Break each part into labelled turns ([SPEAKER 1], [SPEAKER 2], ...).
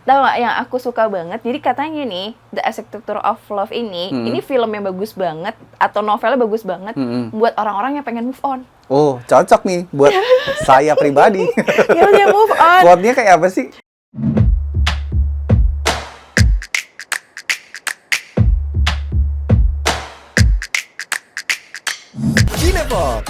[SPEAKER 1] tahu nggak yang aku suka banget? Jadi katanya nih, The Architecture of Love ini film yang bagus banget atau novelnya bagus banget buat orang-orang yang pengen move on.
[SPEAKER 2] Oh, cocok nih buat saya pribadi.
[SPEAKER 1] Ya move on.
[SPEAKER 2] Quote-nya kayak apa sih? Kinefox.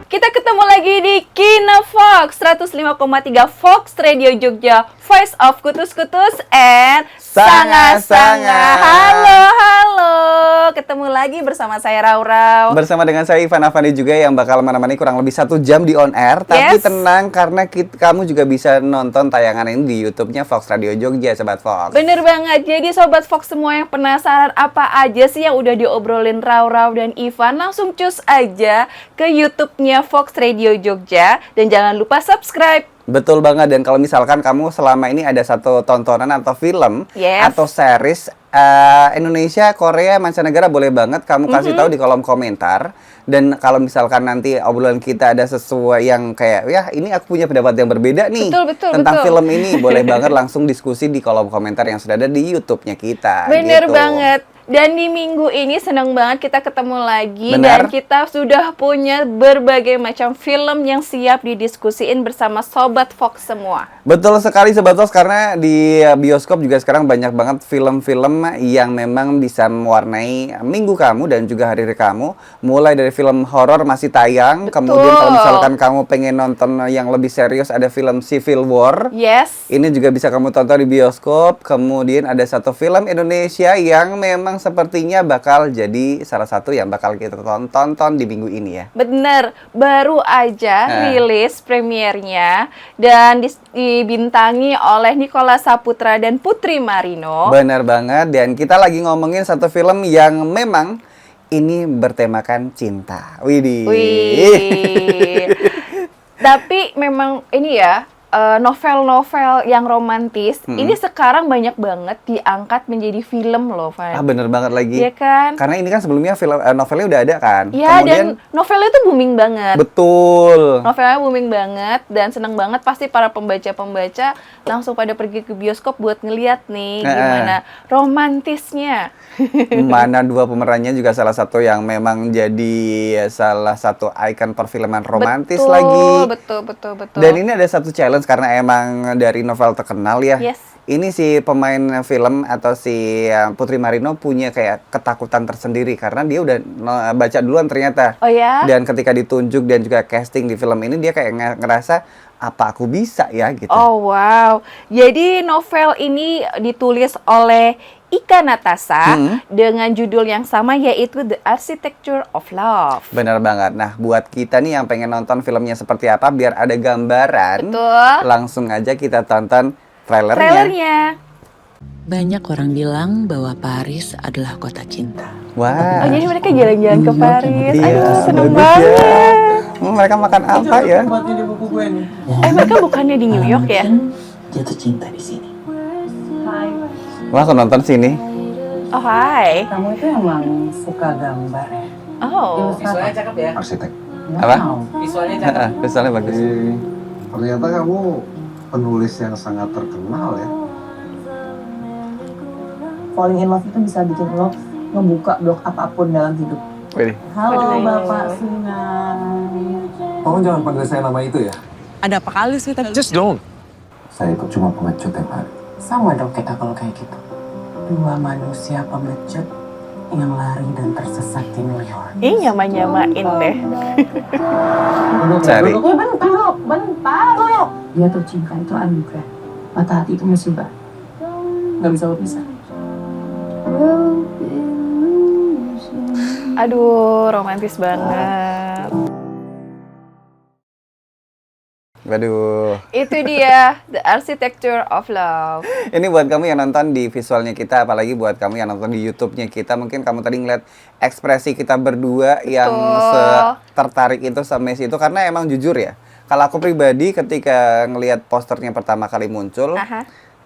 [SPEAKER 1] Kita ketemu lagi di Kinefox 105,3 Fox Radio Jogja, Voice of Kutus-Kutus and Sanga-Sanga. Halo, ketemu lagi bersama saya Raurau.
[SPEAKER 2] Bersama dengan saya Ivan Avandi juga yang bakal menemani kurang lebih 1 jam di on air. Tapi tenang karena kamu juga bisa nonton tayangan ini di YouTube-nya Fox Radio Jogja, Sobat Fox.
[SPEAKER 1] Bener banget, jadi Sobat Fox semua yang penasaran apa aja sih yang udah diobrolin Raurau dan Ivan, langsung cus aja ke YouTube-nya Fox Radio Jogja dan jangan lupa subscribe.
[SPEAKER 2] Betul banget, dan kalau misalkan kamu selama ini ada satu tontonan atau film atau series Indonesia, Korea, mancanegara, boleh banget kamu kasih tahu di kolom komentar. Dan kalau misalkan nanti obrolan kita ada sesuai yang kayak, ya ini aku punya pendapat yang berbeda nih tentang film ini, boleh banget langsung diskusi di kolom komentar yang sudah ada di YouTube-nya kita.
[SPEAKER 1] Bener
[SPEAKER 2] gitu.
[SPEAKER 1] banget. Dan di minggu ini senang banget kita ketemu lagi. Dan kita sudah punya berbagai macam film yang siap didiskusiin bersama Sobat Fox semua.
[SPEAKER 2] Betul sekali Sobat Fox, karena di bioskop juga sekarang banyak banget film-film yang memang bisa mewarnai minggu kamu dan juga hari-hari kamu. Mulai dari film horor masih tayang. Kemudian kalau misalkan kamu pengen nonton yang lebih serius, ada film Civil War. Ini juga bisa kamu tonton di bioskop. Kemudian ada satu film Indonesia yang memang sepertinya bakal jadi salah satu yang bakal kita tonton di minggu ini ya.
[SPEAKER 1] Bener, baru aja rilis premiernya dan dibintangi oleh Nicholas Saputra dan Putri Marino.
[SPEAKER 2] Bener banget, dan kita lagi ngomongin satu film yang memang ini bertemakan cinta. Widih.
[SPEAKER 1] Tapi memang ini ya, novel-novel yang romantis ini sekarang banyak banget diangkat menjadi film loh, Van.
[SPEAKER 2] Bener banget lagi.
[SPEAKER 1] Iya kan?
[SPEAKER 2] Karena ini kan sebelumnya film novelnya udah ada kan.
[SPEAKER 1] Iya, dan novelnya tuh booming banget.
[SPEAKER 2] Betul.
[SPEAKER 1] Novelnya booming banget dan seneng banget, pasti para pembaca-pembaca langsung pada pergi ke bioskop buat ngeliat nih gimana romantisnya.
[SPEAKER 2] Mana dua pemerannya juga salah satu yang memang jadi salah satu ikon perfilman romantis lagi.
[SPEAKER 1] Betul.
[SPEAKER 2] Dan ini ada satu challenge karena emang dari novel terkenal ya. Ini si pemain film atau si Putri Marino punya kayak ketakutan tersendiri karena dia udah baca duluan ternyata.
[SPEAKER 1] Oh ya?
[SPEAKER 2] Dan ketika ditunjuk dan juga casting di film ini, dia kayak ngerasa apa aku bisa ya gitu.
[SPEAKER 1] Oh wow. Jadi novel ini ditulis oleh Ika Natasha dengan judul yang sama, yaitu The Architecture of Love.
[SPEAKER 2] Benar banget. Nah, buat kita nih yang pengen nonton filmnya seperti apa, biar ada gambaran, langsung aja kita tonton trailernya.
[SPEAKER 3] Banyak orang bilang bahwa Paris adalah kota cinta.
[SPEAKER 2] Wah.
[SPEAKER 1] Oh, jadi mereka jalan-jalan ke Paris.
[SPEAKER 2] Iya,
[SPEAKER 1] aduh, seneng banget.
[SPEAKER 2] Ya. Mereka makan apa ya?
[SPEAKER 1] Mereka bukannya di New York ya?
[SPEAKER 3] Jatuh cinta di sini.
[SPEAKER 2] Wah, aku nonton sini.
[SPEAKER 1] Oh, hai.
[SPEAKER 4] Kamu itu emang suka gambar ya?
[SPEAKER 1] Oh.
[SPEAKER 5] Visualnya cakep ya?
[SPEAKER 6] Arsitek.
[SPEAKER 2] Apa?
[SPEAKER 5] Visualnya cakep.
[SPEAKER 2] Visualnya bagus.
[SPEAKER 6] Ternyata kamu penulis yang sangat terkenal ya.
[SPEAKER 4] Falling in love itu bisa bikin lo ngebuka blok apapun dalam hidup.
[SPEAKER 2] Wih.
[SPEAKER 4] Halo Bapak Sinan.
[SPEAKER 6] Tolong jangan panggil saya nama itu ya.
[SPEAKER 3] Ada apa kali sih?
[SPEAKER 6] Just don't. Saya itu cuma pengecut ya, Pak.
[SPEAKER 4] Sama dong kita kalau kayak gitu. Dua manusia pengecut yang lari dan tersesat di New York.
[SPEAKER 1] Ih, nyama-nyamain deh.
[SPEAKER 2] Cari.
[SPEAKER 4] Bentar. Dia tuh cinta itu anugerah. Patah hati itu musibah. Gak bisa berpisah.
[SPEAKER 1] Aduh, romantis banget.
[SPEAKER 2] Waduh.
[SPEAKER 1] Itu dia The Architecture of Love.
[SPEAKER 2] Ini buat kamu yang nonton di visualnya kita, apalagi buat kamu yang nonton di YouTube-nya kita. Mungkin kamu tadi ngeliat ekspresi kita berdua yang tertarik itu sama Messi itu, karena emang jujur ya, kalau aku pribadi ketika ngelihat posternya pertama kali muncul,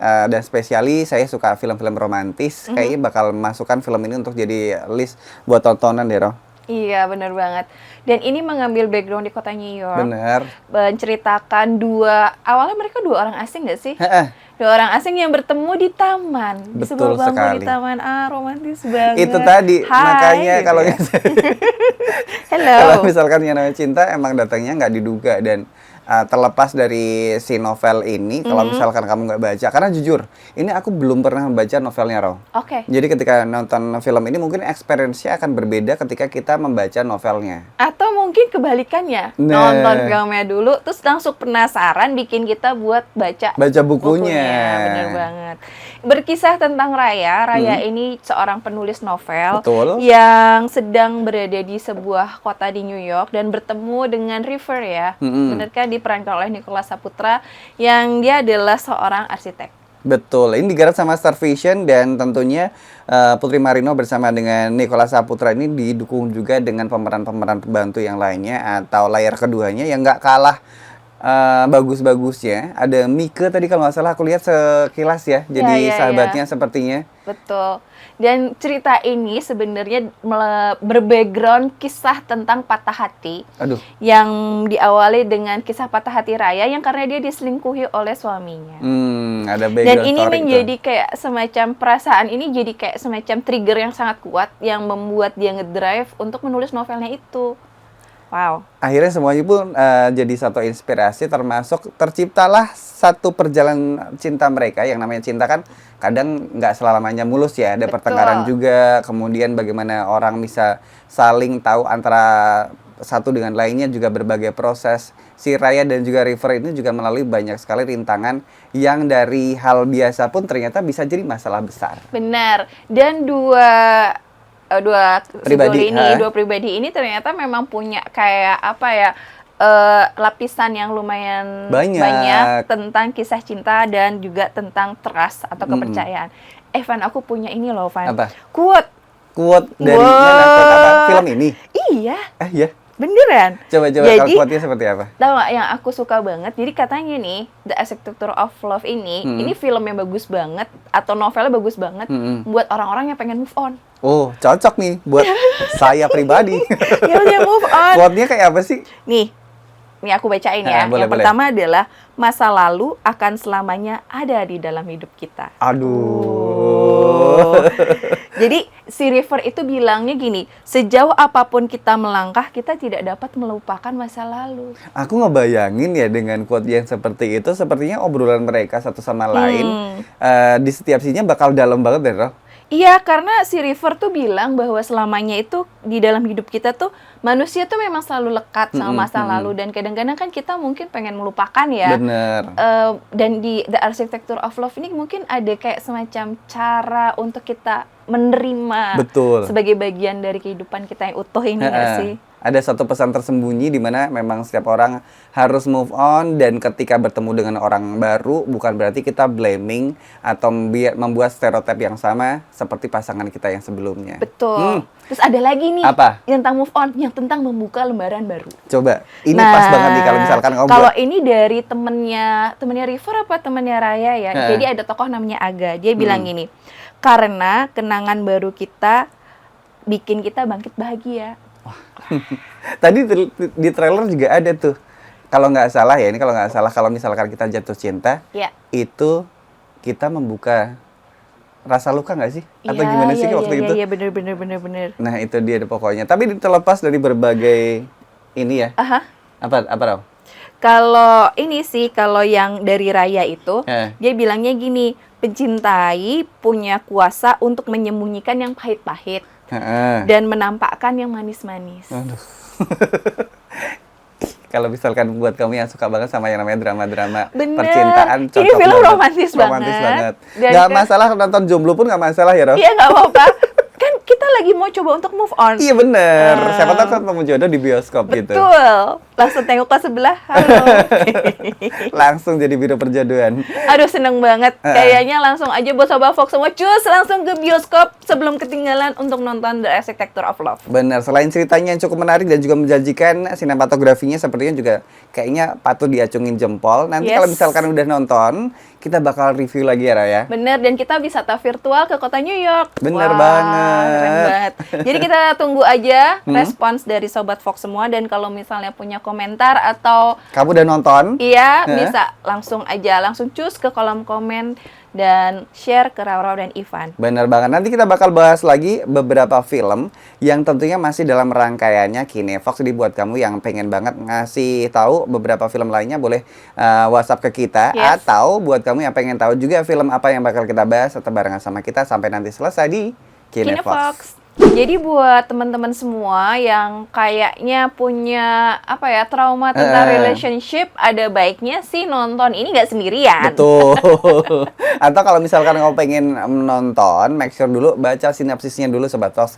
[SPEAKER 2] dan spesiali saya suka film-film romantis, kayaknya bakal masukkan film ini untuk jadi list buat tontonan deh, Roh.
[SPEAKER 1] Iya, bener banget. Dan ini mengambil background di kota New York.
[SPEAKER 2] Bener.
[SPEAKER 1] Menceritakan awalnya mereka dua orang asing nggak sih?
[SPEAKER 2] Heeh.
[SPEAKER 1] Dua orang asing yang bertemu di taman. Di
[SPEAKER 2] Betul
[SPEAKER 1] sebuah bangku
[SPEAKER 2] sekali.
[SPEAKER 1] di taman. Romantis banget.
[SPEAKER 2] Itu tadi,
[SPEAKER 1] Hai,
[SPEAKER 2] makanya
[SPEAKER 1] gitu
[SPEAKER 2] kalau
[SPEAKER 1] ya. Hello.
[SPEAKER 2] kalau misalkan yang namanya cinta emang datangnya nggak diduga dan terlepas dari si novel ini, kalau misalkan kamu nggak baca, karena jujur, ini aku belum pernah membaca novelnya, Ro.
[SPEAKER 1] Oke.
[SPEAKER 2] Jadi ketika nonton film ini mungkin experience-nya akan berbeda ketika kita membaca novelnya.
[SPEAKER 1] Atau mungkin kebalikannya,
[SPEAKER 2] Nah.
[SPEAKER 1] nonton filmnya dulu, terus langsung penasaran, bikin kita buat baca
[SPEAKER 2] Bukunya.
[SPEAKER 1] Bener banget. Berkisah tentang Raya. Raya ini seorang penulis novel
[SPEAKER 2] Betul.
[SPEAKER 1] yang sedang berada di sebuah kota di New York dan bertemu dengan River ya. Bener kan, diperankan oleh Nicholas Saputra yang dia adalah seorang arsitek.
[SPEAKER 2] Betul, ini digarap sama Star Vision dan tentunya Putri Marino bersama dengan Nicholas Saputra ini didukung juga dengan pemeran-pemeran pembantu yang lainnya atau layar keduanya yang nggak kalah bagus-bagusnya. Ada Mike tadi kalau nggak salah aku lihat sekilas ya, jadi
[SPEAKER 1] ya,
[SPEAKER 2] sahabatnya sepertinya.
[SPEAKER 1] Betul. Dan cerita ini sebenarnya berbackground kisah tentang patah hati.
[SPEAKER 2] Aduh,
[SPEAKER 1] Yang diawali dengan kisah patah hati Raya yang karena dia diselingkuhi oleh suaminya.
[SPEAKER 2] ada
[SPEAKER 1] Dan
[SPEAKER 2] background
[SPEAKER 1] ini
[SPEAKER 2] story
[SPEAKER 1] menjadi
[SPEAKER 2] tuh.
[SPEAKER 1] kayak semacam perasaan ini jadi kayak semacam trigger yang sangat kuat yang membuat dia ngedrive untuk menulis novelnya itu. Wow.
[SPEAKER 2] Akhirnya semuanya pun jadi satu inspirasi, termasuk terciptalah satu perjalanan cinta mereka. Yang namanya cinta kan kadang nggak selamanya mulus ya, ada
[SPEAKER 1] Betul.
[SPEAKER 2] pertengkaran juga, kemudian bagaimana orang bisa saling tahu antara satu dengan lainnya, juga berbagai proses. Si Raya dan juga River ini juga melalui banyak sekali rintangan yang dari hal biasa pun ternyata bisa jadi masalah besar.
[SPEAKER 1] Benar. Dan dua
[SPEAKER 2] Pribadi,
[SPEAKER 1] dua pribadi ini ternyata memang punya kayak apa ya, lapisan yang lumayan
[SPEAKER 2] Banyak.
[SPEAKER 1] tentang kisah cinta dan juga tentang trust atau kepercayaan. Van, aku punya ini loh, Van.
[SPEAKER 2] Apa?
[SPEAKER 1] Quote
[SPEAKER 2] Dari
[SPEAKER 1] Wah.
[SPEAKER 2] mana? Quote apa? Film ini?
[SPEAKER 1] Iya,
[SPEAKER 2] Ya.
[SPEAKER 1] beneran.
[SPEAKER 2] Coba kalau
[SPEAKER 1] Jadi,
[SPEAKER 2] quote-nya seperti apa?
[SPEAKER 1] tahu nggak yang aku suka banget? Jadi katanya nih, The Architecture of Love ini film yang bagus banget atau novelnya bagus banget buat orang-orang yang pengen move on.
[SPEAKER 2] Oh, cocok nih buat saya pribadi.
[SPEAKER 1] Ya udah move on.
[SPEAKER 2] Quote-nya kayak apa sih?
[SPEAKER 1] Nih aku bacain ya.
[SPEAKER 2] Boleh,
[SPEAKER 1] Yang
[SPEAKER 2] boleh.
[SPEAKER 1] pertama adalah masa lalu akan selamanya ada di dalam hidup kita.
[SPEAKER 2] Aduh.
[SPEAKER 1] Jadi si River itu bilangnya gini, sejauh apapun kita melangkah, kita tidak dapat melupakan masa lalu.
[SPEAKER 2] Aku ngebayangin ya dengan quote yang seperti itu, sepertinya obrolan mereka satu sama lain di setiap sininya bakal dalam banget deh, Roh.
[SPEAKER 1] Iya, karena si River tuh bilang bahwa selamanya itu di dalam hidup kita tuh manusia tuh memang selalu lekat sama masa lalu dan kadang-kadang kan kita mungkin pengen melupakan ya.
[SPEAKER 2] Bener.
[SPEAKER 1] Dan di The Architecture of Love ini mungkin ada kayak semacam cara untuk kita menerima
[SPEAKER 2] Betul.
[SPEAKER 1] sebagai bagian dari kehidupan kita yang utuh ini nggak sih?
[SPEAKER 2] Ada satu pesan tersembunyi di mana memang setiap orang harus move on, dan ketika bertemu dengan orang baru bukan berarti kita blaming atau membuat stereotip yang sama seperti pasangan kita yang sebelumnya.
[SPEAKER 1] Betul. Terus ada lagi nih
[SPEAKER 2] Apa?
[SPEAKER 1] yang tentang move on, yang tentang membuka lembaran baru.
[SPEAKER 2] Coba, ini pas banget nih kalau misalkan kamu
[SPEAKER 1] kalau
[SPEAKER 2] buat.
[SPEAKER 1] ini dari temennya River apa temennya Raya ya. Jadi ada tokoh namanya Aga. Dia bilang gini, karena kenangan baru kita bikin kita bangkit bahagia.
[SPEAKER 2] Tadi di trailer juga ada tuh. Kalau nggak salah ya, ini kalau nggak salah, kalau misalkan kita jatuh cinta,
[SPEAKER 1] Ya.
[SPEAKER 2] itu kita membuka rasa luka nggak sih? Atau gimana sih waktu itu?
[SPEAKER 1] Iya, bener.
[SPEAKER 2] Nah itu dia pokoknya. Tapi terlepas dari berbagai ini ya.
[SPEAKER 1] Aha.
[SPEAKER 2] Apa Raw?
[SPEAKER 1] Kalau ini sih, kalau yang dari Raya itu,
[SPEAKER 2] Eh.
[SPEAKER 1] dia bilangnya gini, pencintai punya kuasa untuk menyembunyikan yang pahit-pahit
[SPEAKER 2] Heeh.
[SPEAKER 1] dan menampakkan yang manis-manis.
[SPEAKER 2] Aduh. Kalau misalkan buat kamu yang suka banget sama yang namanya drama-drama
[SPEAKER 1] Bener.
[SPEAKER 2] percintaan,
[SPEAKER 1] Ini
[SPEAKER 2] cocok
[SPEAKER 1] film
[SPEAKER 2] banget.
[SPEAKER 1] romantis banget. Dan
[SPEAKER 2] Nggak
[SPEAKER 1] kan-
[SPEAKER 2] masalah nonton jomblo pun nggak masalah ya, Rob?
[SPEAKER 1] Iya, nggak apa-apa. Kan kita lagi mau coba untuk move on.
[SPEAKER 2] Iya bener. Siapa tahu kan ketemu jodoh di bioskop gitu.
[SPEAKER 1] Betul. Langsung tengok ke sebelah. Halo.
[SPEAKER 2] Langsung jadi biro perjodohan.
[SPEAKER 1] Aduh, seneng banget. Kayaknya langsung aja buat Sobat Fox semua cus langsung ke bioskop sebelum ketinggalan untuk nonton The Architecture of Love.
[SPEAKER 2] Bener. Selain ceritanya yang cukup menarik dan juga menjanjikan, sinematografinya sepertinya juga kayaknya patut diacungin jempol. Nanti
[SPEAKER 1] Yes.
[SPEAKER 2] kalau misalkan udah nonton, kita bakal review lagi ya, Raya.
[SPEAKER 1] Bener, dan kita wisata virtual ke kota New York.
[SPEAKER 2] Bener
[SPEAKER 1] Wah,
[SPEAKER 2] banget.
[SPEAKER 1] Keren banget. Jadi kita tunggu aja respons dari Sobat Fox semua. Dan kalau misalnya punya komentar atau
[SPEAKER 2] Kamu udah nonton?
[SPEAKER 1] iya, bisa langsung cus ke kolom komen dan share ke Raurau dan Ivan.
[SPEAKER 2] Bener banget. Nanti kita bakal bahas lagi beberapa film yang tentunya masih dalam rangkaiannya Kinefox. Jadi buat kamu yang pengen banget ngasih tahu beberapa film lainnya, boleh WhatsApp ke kita.
[SPEAKER 1] Yes.
[SPEAKER 2] Atau buat kamu yang pengen tahu juga film apa yang bakal kita bahas atau barengan sama kita sampai nanti selesai di Kinefox.
[SPEAKER 1] Kinefox. Jadi buat teman-teman semua yang kayaknya punya trauma tentang relationship, ada baiknya sih nonton ini nggak sendirian.
[SPEAKER 2] Betul. Atau kalau misalkan kamu pengen nonton, make sure dulu baca sinopsisnya dulu Sobat Fox.